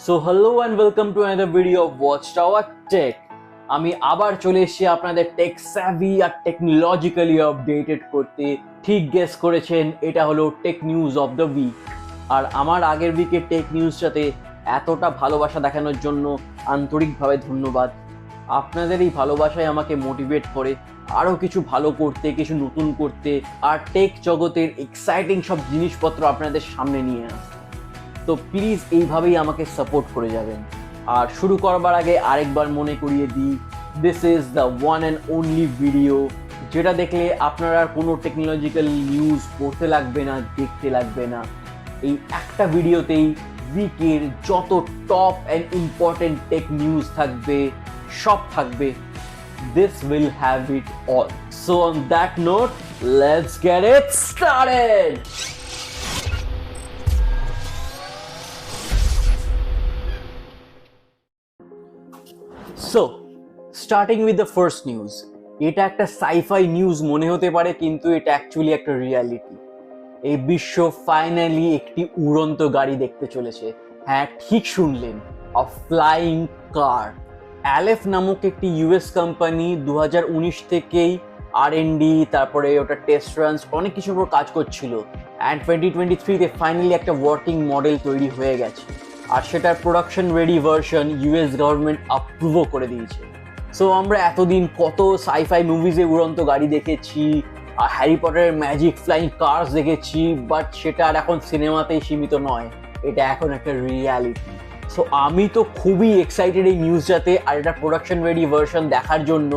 So hello and welcome to another video of Watchtower Tech. আমি আবার চলে এসেছি আপনাদের টেক স্যাভি আর টেকনোলজিক্যালি আপডেটেড করতে। ঠিক গেস করেছেন, এটা হলো tech news of the week. আর আমার আগের উইকের টেক নিউজটাতে এতটা ভালোবাসা দেখানোর জন্য আন্তরিকভাবে ধন্যবাদ। আপনাদের এই ভালোবাসাই আমাকে মোটিভেট করে আরও কিছু ভালো করতে, কিছু নতুন করতে আর টেক জগতের এক্সাইটিং সব জিনিসপত্র আপনাদের সামনে নিয়ে আসতে। তো প্লিজ এইভাবেই আমাকে সাপোর্ট করে যাবেন। আর শুরু করবার আগে আরেকবার মনে করিয়ে দিই, this is the one and only video যেটা দেখলে আপনার আর কোনো টেকনোলজিক্যাল নিউজ পড়তে লাগবে না, দেখতে লাগবে না। এই একটা ভিডিওতেই উইকের যত top and important tech news থাকবে সব থাকবে। This will have it all. So on that note, let's get it started. So, starting with the first news. এটা একটা সাইফাই নিউজ মনে হতে পারে, কিন্তু এটা অ্যাকচুয়ালি একটা রিয়ালিটি। এই বিশ্ব ফাইনালি একটি উড়ন্ত গাড়ি দেখতে চলেছে। হ্যাঁ, ঠিক শুনলেন, আ ফ্লাইং কার। অ্যালেফ নামক একটি ইউএস কোম্পানি 2019 থেকেই R&D, তারপরে ওটা টেস্ট রানস, অনেক কিছুর উপর কাজ করছিল। অ্যান্ড 2023-তে ফাইনালি একটা ওয়ার্কিং মডেল তৈরি হয়ে গেছে, আর সেটার production ready version US government অ্যাপ্রুভও করে দিয়েছে। সো আমরা এতদিন কত সাইফাই মুভিজে উড়ন্ত গাড়ি দেখেছি আর হ্যারি পটারের ম্যাজিক ফ্লাইং কার্স দেখেছি, বাট সেটা আর এখন সিনেমাতেই সীমিত নয়, এটা এখন একটা রিয়ালিটি। সো আমি তো খুবই এক্সাইটেড এই নিউজটাতে আর এটা প্রোডাকশন রেডি ভার্সন দেখার জন্য।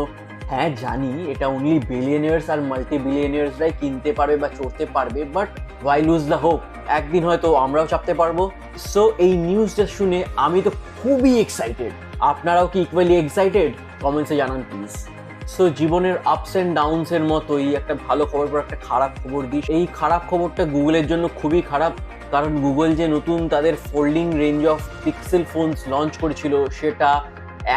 হ্যাঁ জানি এটা অনলি বিলিয়নিয়ার্স আর মাল্টি বিলিয়নিয়ার্সরাই কিনতে পারবে বা চড়তে পারবে, but why lose the hope, একদিন হয়তো আমরাও চাপতে পারবো। সো এই নিউজটা শুনে আমি তো খুবই এক্সাইটেড। আপনারাও কি ইকুয়ালি এক্সাইটেড? কমেন্টসে জানান প্লিজ। সো জীবনের আপস অ্যান্ড ডাউনসের মতোই একটা ভালো খবর পর একটা খারাপ খবর দিই। এই খারাপ খবরটা গুগলের জন্য খুবই খারাপ, কারণ গুগল যে নতুন তাদের folding range of pixel phones launch করেছিল, সেটা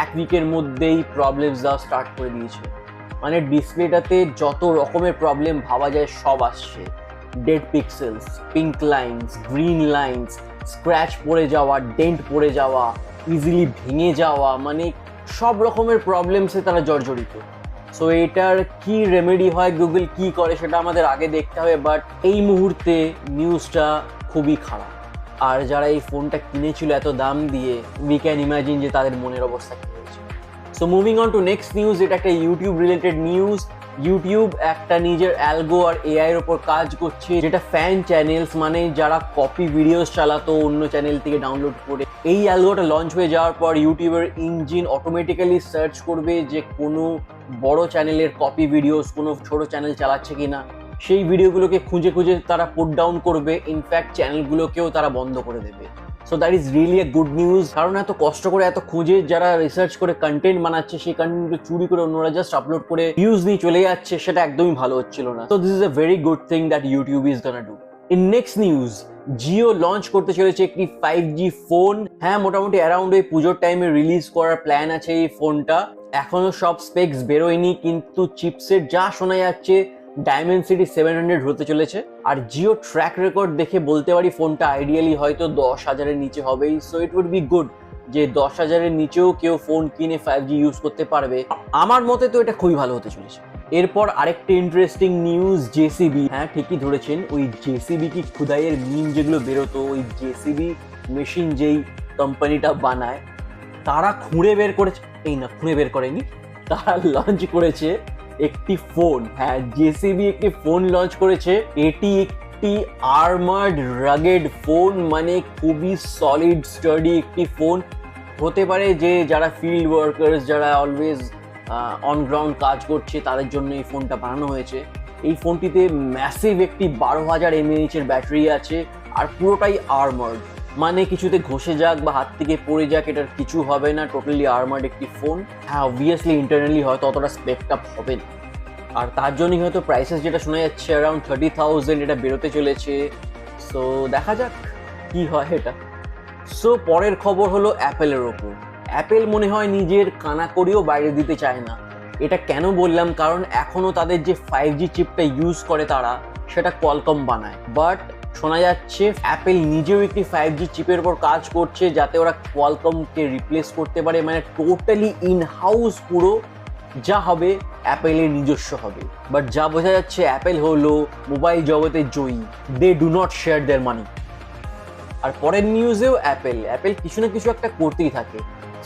এক উইকের মধ্যেই প্রবলেমস দেওয়া স্টার্ট করে দিয়েছে। মানে ডিসপ্লেটাতে যত রকমের প্রবলেম ভাবা যায় সব আসছে। Dead pixels, pink lines, green lines, scratch পড়ে যাওয়া, ডেন্ট পড়ে যাওয়া, ইজিলি ভেঙে যাওয়া, মানে সব রকমের প্রবলেমসে তারা জর্জরিত। সো এটার কি রেমেডি হয়, গুগল কি করে সেটা আমাদের আগে দেখতে হবে, বাট এই মুহূর্তে নিউজটা খুবই খারাপ। আর যারা এই ফোনটা কিনেছিল এত দাম দিয়ে, উই ক্যান ইমাজিন যে তাদের মনের অবস্থা কী হয়েছে। So moving on to next news, এটা একটা ইউটিউব রিলেটেড নিউজ। ইউটিউব একটা নিজের অ্যালগো আর এআই এর ওপর কাজ করছে, যেটা ফ্যান চ্যানেলস, মানে যারা কপি ভিডিওস চালাতো অন্য চ্যানেল থেকে ডাউনলোড করে, এই অ্যালগোটা লঞ্চ হয়ে যাওয়ার পর ইউটিউবের ইঞ্জিন অটোমেটিক্যালি সার্চ করবে যে কোনো বড় চ্যানেলের কপি ভিডিওস কোনো ছোট চ্যানেল চালাচ্ছে কিনা। সেই ভিডিওগুলোকে খুঁজে খুঁজে তারা পুট ডাউন করবে, ইনফ্যাক্ট চ্যানেলগুলোকেও তারা বন্ধ করে দেবে। So that is really a good news, কারণ এত কষ্ট করে এত খুঁজে যারা রিসার্চ করে কন্টেন্ট বানাচ্ছে, সেই কন্টেন্টগুলো চুরি করে অন্যরা জাস্ট আপলোড করে ভিউজ নিয়ে চলে যাচ্ছে, সেটা একদমই ভালো হচ্ছিল না। So this is a very good thing that YouTube is gonna do. In next news, Jio launch করতে চলেছে একটি 5G ফোন। হ্যাঁ, মোটামুটি অ্যারাউন্ড ওই পুজোর টাইমে রিলিজ করার প্ল্যান আছে এই ফোনটা। এখনো সব স্পেক্স বেরোয়নি, কিন্তু চিপসেট যা শোনা যাচ্ছে ডায়মেনসিটি 700 হতে চলেছে। আর জিও ট্র্যাক রেকর্ড দেখে বলতে পারি ফোনটা আইডিয়ালি হয়তো 10,000-এর নিচে হবেই। So it would be good যে 10,000-এর নিচেও কেউ ফোন কিনে 5G ইউজ করতে পারবে। আমার মতে তো এটা খুবই ভালো হতে চলেছে। এরপর আরেকটা ইন্টারেস্টিং নিউজ, জেসিবি। হ্যাঁ ঠিকই ধরেছেন, ওই জেসিবি কি খুদাইয়ের মিম যেগুলো বেরোতো, ওই জেসিবি মেশিন যেই কোম্পানিটা বানায়, তারা খুঁড়ে বের করেছে, এই না খুঁড়ে বের করেনি, তারা লঞ্চ করেছে একটি ফোন। হ্যাঁ, জেসিবি একটি ফোন লঞ্চ করেছে। এটি একটি আর্মার্ড রাগেড ফোন, মানে খুবই সলিড স্টাডি একটি ফোন হতে পারে, যে যারা ফিল্ড ওয়ার্কার্স, যারা অলওয়েজ অন গ্রাউন্ড কাজ করছে, তাদের জন্য এই ফোনটা বানানো হয়েছে। এই ফোনটিতে ম্যাসিভ একটি 12,000 mAh-এর ব্যাটারি আছে, আর পুরোটাই আর্মার্ড, মানে কিছুতে ঘষে যাক বা হাত থেকে পড়ে যাক এটার কিছু হবে না, টোটালি আর্মার্ড একটি ফোন। হ্যাঁ অবভিয়াসলি ইন্টারনালি হয়তো অতটা স্পেকড আপ হবে না, আর তার জন্যই হয়তো প্রাইসেস যেটা শোনা যাচ্ছে অ্যারাউন্ড 30,000 এটা বেরোতে চলেছে। সো দেখা যাক কি হয় এটা। সো পরের খবর হলো অ্যাপেলের ওপর। অ্যাপেল মনে হয় নিজের কানাকড়িও বাইরে দিতে চায় না। এটা কেন বললাম, কারণ এখনও তাদের যে 5G চিপটা ইউজ করে তারা, সেটা কোয়ালকম বানায়, বাট শোনা যাচ্ছে অ্যাপেল নিজেও একটি 5G চিপের উপর কাজ করছে যাতে ওরা কোয়ালকমকে রিপ্লেস করতে পারে, মানে টোটালি ইন হাউস পুরো যা হবে অ্যাপেলের নিজস্ব হবে। বাট যা বোঝা যাচ্ছে অ্যাপেল হলো মোবাইল জগতে জয়ী, they do not share their money. আর পরের নিউজেও অ্যাপেল কিছু না কিছু একটা করতেই থাকে।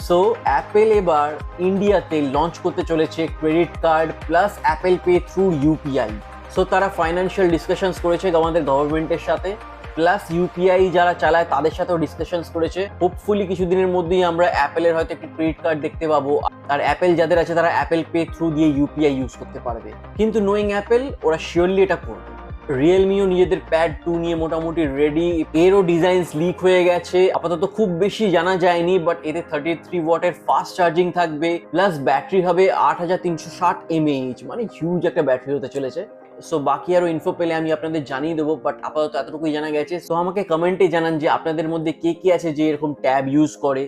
সো অ্যাপেল এবার ইন্ডিয়াতে লঞ্চ করতে চলেছে credit card plus Apple pay through UPI. So তারা ফাইন্যান্সিয়াল ডিসকাশনস করেছে আমাদের গভর্নমেন্টের সাথে, প্লাস ইউপিআই যারা চালায় তাদের সাথেও ডিসকাশনস করেছে। হোপফুলি কিছুদিনের মধ্যেই আমরা অ্যাপেলের হয়তো একটি ক্রেডিট কার্ড দেখতে পাবো, আর অ্যাপেল যাদের আছে তারা অ্যাপেল পে থ্রু দিয়ে ইউপিআই ইউজ করতে পারবে। কিন্তু নোয়িং অ্যাপেল, ওরা শিওরলি এটা করবে। রিয়েলমিও নিজেদের প্যাড 2 নিয়ে মোটামুটি রেডি, এরও ডিজাইনস লিক হয়ে গেছে, আপাতত খুব বেশি জানা যায়নি, বাট এতে 33 ওয়াটের ফাস্ট চার্জিং থাকবে, প্লাস ব্যাটারি হবে 8360 mAh, মানে হিউজ একটা ব্যাটারি হতে চলেছে। সো বাকি আরো ইনফো পেলে আমি আপনাদের জানিয়ে দেবো, বাট আপাতত এতটুকুই জানা গেছে। সো আমাকে কমেন্টে জানান যে আপনাদের মধ্যে কে কে আছে যে এরকম ট্যাব ইউজ করে,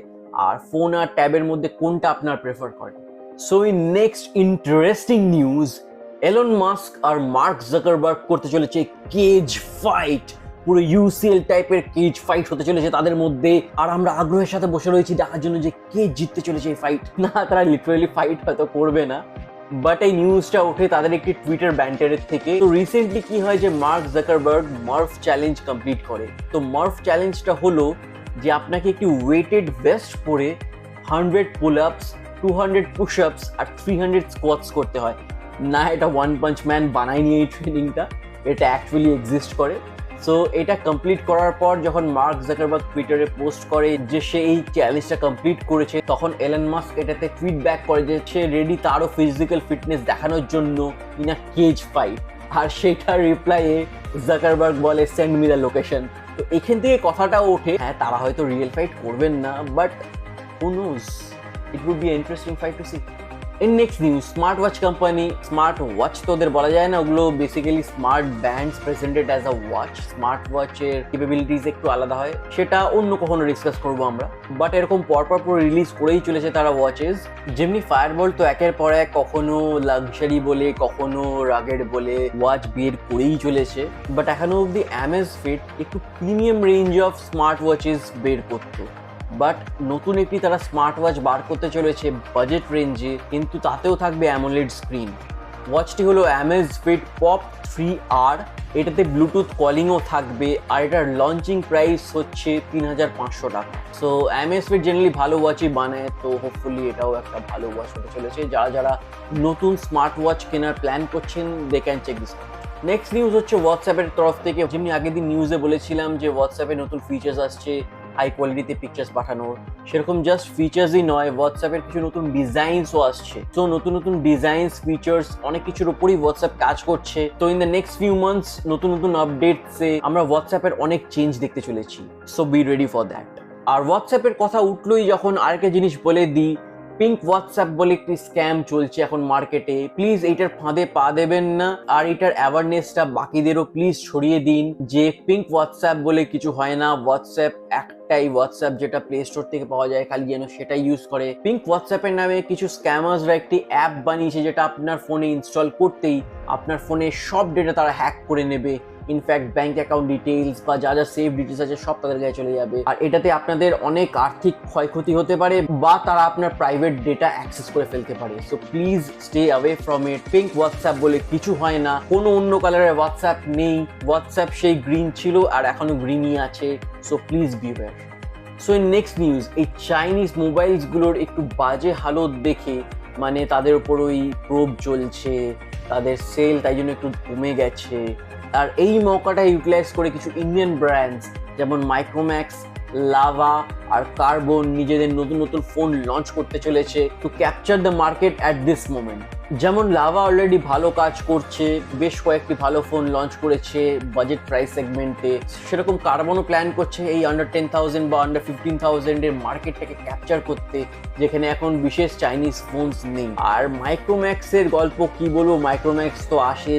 আর ফোন আর ট্যাবের মধ্যে কোনটা আপনার প্রেফার করে। So in next interesting news, Elon Musk আর মার্ক জাকারবার্গ করতে চলেছে কেজ ফাইট, পুরো ইউসিএল টাইপের কেজ ফাইট হতে চলেছে তাদের মধ্যে। আর আমরা আগ্রহের সাথে বসে রয়েছি দেখার জন্য যে কে জিততে চলেছে এই ফাইট। না, তারা লিটারালি ফাইট হয়তো করবে না, বাট এই নিউজটা ওঠে তাদের একটি টুইটার ব্যান্টারের থেকে। তো রিসেন্টলি কি হয় যে মার্ক জাকারবার্গ মার্ফ চ্যালেঞ্জ কমপ্লিট করে। তো মার্ফ চ্যালেঞ্জটা হলো যে আপনাকে একটি ওয়েটেড ভেস্ট পরে 100 পুল আপস, 200 পুশ আপস আর 300 স্কোয়াটস করতে হয়। না, এটা ওয়ান পাঞ্চ ম্যান বানায়নি এই ট্রেনিংটা, এটা অ্যাকচুয়ালি এক্সিস্ট করে। সো এটা কমপ্লিট করার পর যখন মার্ক জাকারবার্গ টুইটারে পোস্ট করে যে সে এই চ্যালেঞ্জটা কমপ্লিট করেছে, তখন এলন মাস্ক এটাতে টুইট ব্যাক করে যে সে রেডি তারও ফিজিক্যাল ফিটনেস দেখানোর জন্য ইন আ কেজ ফাইট। আর সেটার রিপ্লাইয়ে জাকারবার্গ বলে সেন্ড মি দ্য লোকেশন। তো এখান থেকে কথাটা ওঠে, হ্যাঁ তারা হয়তো রিয়েল ফাইট করবেন না, but who knows, it would be interesting fight to see. In next news, smart watch company, smart watch তো ওদের বলা যায় না, ওগুলো basically smart bands presented as a watch. Smart ওয়াচের ক্যাপাবিলিটিস একটু আলাদা হয়, সেটা অন্য কখনো ডিসকাস করবো আমরা। বাট এরকম পরপর পুরো রিলিজ করেই চলেছে তারা ওয়াচেস, যেমনি ফায়ারবল তো একের পর এক কখনো লাক্সারি বলে কখনো রাগেড বলে ওয়াচ বের করেই চলেছে। বাট এখনো অব্দি অ্যামেজফিট একটু premium range of smart watches বের করতো, বাট নতুন একটি তারা স্মার্ট ওয়াচ বার করতে চলেছে বাজেট রেঞ্জে, কিন্তু তাতেও থাকবে অ্যামোলেড স্ক্রিন। ওয়াচটি হলো অ্যামেজফিট পপ 3R, এটাতে ব্লুটুথ কলিংও থাকবে, আর এটার লঞ্চিং প্রাইস হচ্ছে 3500 টাকা। সো অ্যামেজফিট জেনারেলি ভালো ওয়াচই বানায়, তো হোপফুলি এটাও একটা ভালো ওয়াচ হতে চলেছে। যারা যারা নতুন স্মার্ট ওয়াচ কেনার প্ল্যান করছেন, they can check this. Next news হচ্ছে হোয়াটসঅ্যাপের তরফ থেকে। যেমনি আগের দিন নিউজে বলেছিলাম যে হোয়াটসঅ্যাপে নতুন ফিচার্স আসছে হাই কোয়ালিটিতে পিকচার্স পাঠানোর, সেরকম জাস্ট ফিচার্সই নয়, হোয়াটসঅ্যাপের কিছু নতুন ডিজাইনসও আসছে। তো নতুন নতুন ডিজাইনস, ফিচার্স, অনেক কিছুর উপরই হোয়াটসঅ্যাপ কাজ করছে। তো in the next few months নতুন নতুন আপডেটসে আমরা হোয়াটসঅ্যাপের অনেক চেঞ্জ দেখতে চলেছি। So be ready for that. আর হোয়াটসঅ্যাপের কথা উঠলোই যখন আরেকটা জিনিস বলে দিই, পিঙ্ক হোয়াটসঅ্যাপ বলে একটি স্ক্যাম চলছে এখন মার্কেটে। প্লিজ এইটার ফাঁদে পা দেবেন না, আর এটার অ্যাওয়ারনেসটা বাকিদেরও প্লিজ ছড়িয়ে দিন যে পিঙ্ক হোয়াটসঅ্যাপ বলে কিছু হয় না। হোয়াটসঅ্যাপ একটাই হোয়াটসঅ্যাপ, যেটা প্লে স্টোর থেকে পাওয়া যায়, খালি যেন সেটাই ইউজ করে। পিঙ্ক হোয়াটসঅ্যাপের নামে কিছু স্ক্যামার্সরা একটি অ্যাপ বানিয়েছে যেটা আপনার ফোনে ইনস্টল করতেই আপনার ফোনের সব ডেটা তারা হ্যাক করে নেবে। ইনফ্যাক্ট ব্যাংক অ্যাকাউন্ট ডিটেইলস বা যা যা সেভ ডিটেইলস আছে সব তাদের গায়ে চলে যাবে, আর এটাতে আপনাদের অনেক আর্থিক ক্ষয়ক্ষতি হতে পারে, বা তারা আপনার প্রাইভেট ডেটা অ্যাক্সেস করে ফেলতে পারে। So please stay away from it. Pink WhatsApp বলে কিছু হয় না, কোনো অন্য কালারের হোয়াটসঅ্যাপ নেই। হোয়াটসঅ্যাপ সেই গ্রিন ছিল আর এখনো গ্রিনই আছে। So please beware. So in next news, এই চাইনিজ মোবাইলসগুলোর একটু বাজে হালত দেখে, মানে তাদের উপর ওই প্রোব চলছে, তাদের সেল তাই জন্য একটু কমে গেছে। আর এই মৌকাটা ইউটিলাইজ করে কিছু ইন্ডিয়ান ব্র্যান্ডস যেমন মাইক্রোম্যাক্স, লাভা আর কার্বন নিজেদের নতুন নতুন ফোন লঞ্চ করতে চলেছে to capture the market at this moment. যেমন লাভা অলরেডি ভালো কাজ করছে, বেশ কয়েকটি ভালো ফোন লঞ্চ করেছে বাজেট প্রাইস সেগমেন্টে, সেরকম কার্বনও প্ল্যান করছে এই আন্ডার 10,000 বা আন্ডার 15,000 এর মার্কেটটাকে ক্যাপচার করতে, যেখানে এখন বিশেষ চাইনিজ ফোনস নেই। আর মাইক্রোম্যাক্সের গল্প কি বলবো, মাইক্রোম্যাক্স তো আসে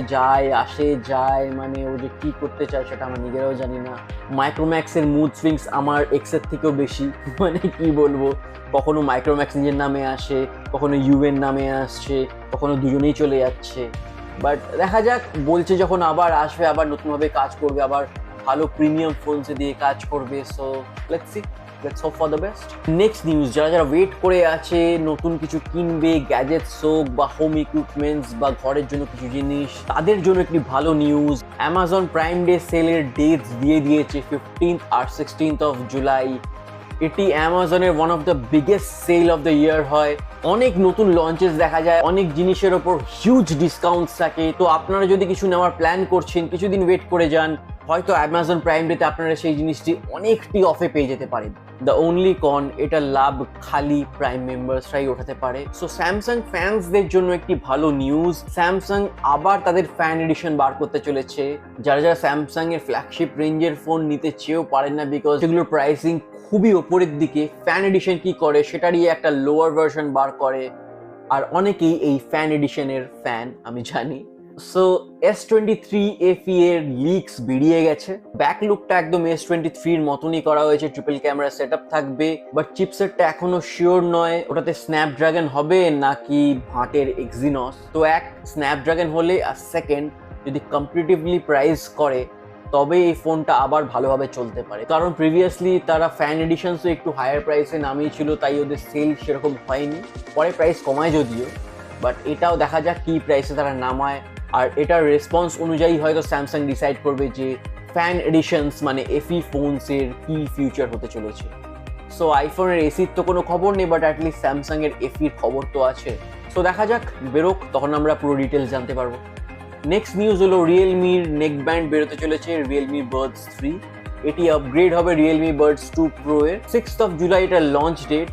যায়, মানে ও যে কি করতে চায় সেটা আমরা নিজেরাও জানি না। মাইক্রোম্যাক্সের মুড সুইংস আমার এক্সের থেকেও বেশি, মানে কি বলবো, কখনো মাইক্রোম্যাক্স নিজের নামে আসে, কখনো ইউএন নামে আসছে, কখনো দুজনেই চলে যাচ্ছে। বাট দেখা যাক, বলছে যখন আবার আসবে, আবার নতুনভাবে কাজ করবে, আবার ভালো প্রিমিয়াম ফোনস দিয়ে কাজ করবে। So let's see, let's hope for the best. Next news, যারা যারা ওয়েট করে আছে নতুন কিছু কিনবে, গ্যাজেটস হোক বা হোম ইকুইপমেন্টস বা ঘরের জন্য কিছু জিনিস, তাদের জন্য একটি ভালো নিউজ। অ্যামাজন প্রাইম ডে সেলের ডেটস দিয়ে দিয়েছে 15th আর 16th অফ জুলাই। এটি অ্যামাজনের one of the biggest sale of the year হয়। অনেক নতুন লঞ্চেস দেখা যায়, অনেক জিনিসের ওপর হিউজ ডিসকাউন্টস থাকে। তো আপনারা যদি কিছু নেওয়ার প্ল্যান করছেন, কিছুদিন ওয়েট করে যান, হয়তো অ্যামাজন প্রাইম ডেতে আপনারা সেই জিনিসটি অনেকটি অফে পেয়ে যেতে পারেন। দ্য অনলি কন, এটা লাভ খালি প্রাইম মেম্বার্সরাই ওঠাতে পারে। সো স্যামসাং ফ্যান্সদের জন্য একটি ভালো নিউজ, স্যামসাং আবার তাদের ফ্যান এডিশন বার করতে চলেছে। যারা যারা স্যামসাং এর ফ্ল্যাগশিপ রেঞ্জের ফোন নিতে চেয়েও পারেন না বিকজ সেগুলোর প্রাইসিং খুবই ওপরের দিকে, ফ্যান এডিশন কি করে সেটারই একটা লোয়ার ভার্সন বার করে। আর অনেকেই এই ফ্যান এডিশনের ফ্যান, আমি জানি। সো S23 FE এর লিকস বেরিয়ে গেছে। ব্যাক লুকটা একদম S23 এর মতনই করা হয়েছে, ট্রিপল ক্যামেরা সেটআপ থাকবে, বাট চিপসেটটা এখনো শিওর নয় ওটাতে স্ন্যাপড্রাগন হবে নাকি ভাটের এক্সিনস। তো এক স্ন্যাপড্রাগন হলে, আর সেকেন্ড যদি কম্পিটিটিভলি প্রাইস করে তবে এই ফোনটা আবার ভালোভাবে চলতে পারে। কারণ প্রিভিয়াসলি তারা ফ্যান এডিশনসও একটু হায়ার প্রাইসে নামিয়েছিল, তাই ওদের সেল সেরকম হয়নি। পরে প্রাইস কমায় যদিও, বাট এটাও দেখা যাক কি প্রাইসে তারা নামায়। আর এটার রেসপন্স অনুযায়ী হয়তো স্যামসাং ডিসাইড করবে যে ফ্যান এডিশনস মানে এফি ফোনসের কি ফিউচার হতে চলেছে। সো আইফোনের এসির তো কোনো খবর নেই, বাট অ্যাটলিস্ট স্যামসাং এর এফির খবর তো আছে। সো দেখা যাক, বেরোক, তখন আমরা পুরো ডিটেলস জানতে পারবো। নেক্সট নিউজ হলো রিয়েলমির নেকব্যান্ড বেরোতে চলেছে, রিয়েলমি বাডস 3। এটি আপগ্রেড হবে রিয়েলমি বাডস 2 প্রো এর। 6th অফ জুলাই এটা লঞ্চ ডেট।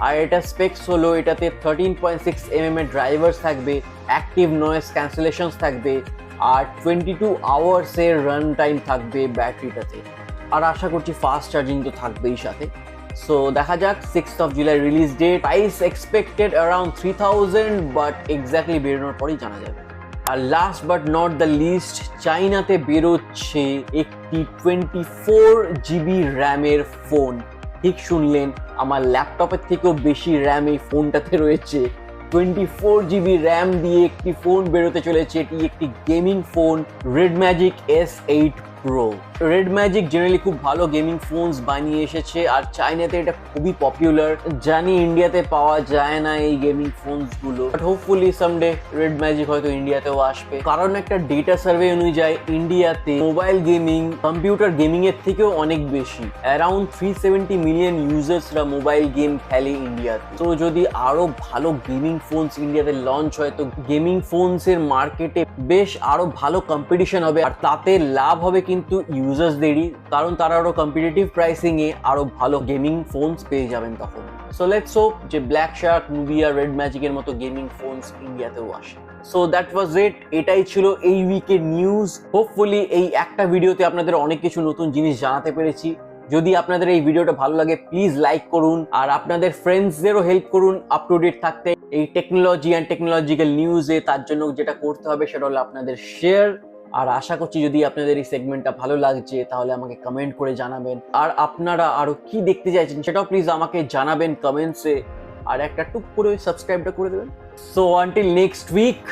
আর এটা স্পেক্স হলো, এটাতে 13.6 mm এর ড্রাইভার্স থাকবে, অ্যাক্টিভ নয়েজ ক্যান্সেলেশনস থাকবে, আর 22 আওয়ার্স এর রান টাইম থাকবে ব্যাটারিটাতে। আর আশা করছি ফাস্ট চার্জিং তো থাকবেই সাথে। সো দেখা যাক, 6th of July release date. Price expected around 3000, but exactly বেরোনোর পরেই জানা যাবে। আর last but not the list, চাইনাতে বেরোচ্ছে একটি 24GB র্যামের ফোন। ঠিক শুনলেন, আমার ল্যাপটপের থেকেও বেশি র্যাম এই ফোনটাতে রয়েছে। 24GB র্যাম দিয়ে একটি ফোন বেরোতে চলেছে। এটি একটি gaming phone, Redmagic S8 Pro। Redmagic generally খুব ভালো গেমিং ফোনস বানিয়ে এসেছে, আর চাইনাতে এটা খুবই পপুলার। জানি ইন্ডিয়াতে পাওয়া যায় না এই গেমিং ফোনস গুলো, বাট হোপফুলি সামডে Redmagic হয়তো ইন্ডিয়াতেও আসবে। কারণ একটা ডেটা সার্ভে অনুযায়ী ইন্ডিয়াতে মোবাইল গেমিং কম্পিউটার গেমিং এর থেকেও অনেক বেশি, অ্যারাউন্ড 370 মিলিয়ন ইউজার্সরা মোবাইল গেম খেলে ইন্ডিয়াতে। তো যদি আরো ভালো গেমিং ফোনস ইন্ডিয়াতে লঞ্চ হয় তো গেমিং ফোনস এর মার্কেটে বেশ আরো ভালো কম্পিটিশন হবে, আর তাতে লাভ হবে কিন্তু ইউজার্সদেরই, কারণ তারা আরো কম্পিটিটিভ প্রাইসিং এ আরো ভালো গেমিং ফোনস পেয়ে যাবেন তখন। সো লেটস হোপ যে ব্ল্যাক শার্ক, নুবিয়া, রেডম্যাজিক এর মতো গেমিং ফোনস ইন্ডিয়াতেও আসে। সো দ্যাট ওয়াজ ইট, এটাই ছিল এই উইকের নিউজ। হোপফুলি এই একটা ভিডিওতে আপনাদের অনেক কিছু নতুন জিনিস জানাতে পেরেছি। যদি আপনাদের এই ভিডিওটা ভালো লাগে প্লিজ লাইক করুন, আর আপনাদের ফ্রেন্ডসদেরও হেল্প করুন আপ টু ডেট থাকতে এই টেকনোলজি অ্যান্ড টেকনোলজিক্যাল নিউজে। তার জন্য যেটা করতে হবে সেটা হলো আপনাদের শেয়ার। আর আশা করছি যদি আপনাদের এই সেগমেন্টটা ভালো লাগছে তাহলে আমাকে কমেন্ট করে জানাবেন, আর আপনারা আরো কি দেখতে চাইছেন সেটাও প্লিজ আমাকে জানাবেন কমেন্টসে, আর একটা টুক করে সাবস্ক্রাইবটা করে দেবেন। So until next week,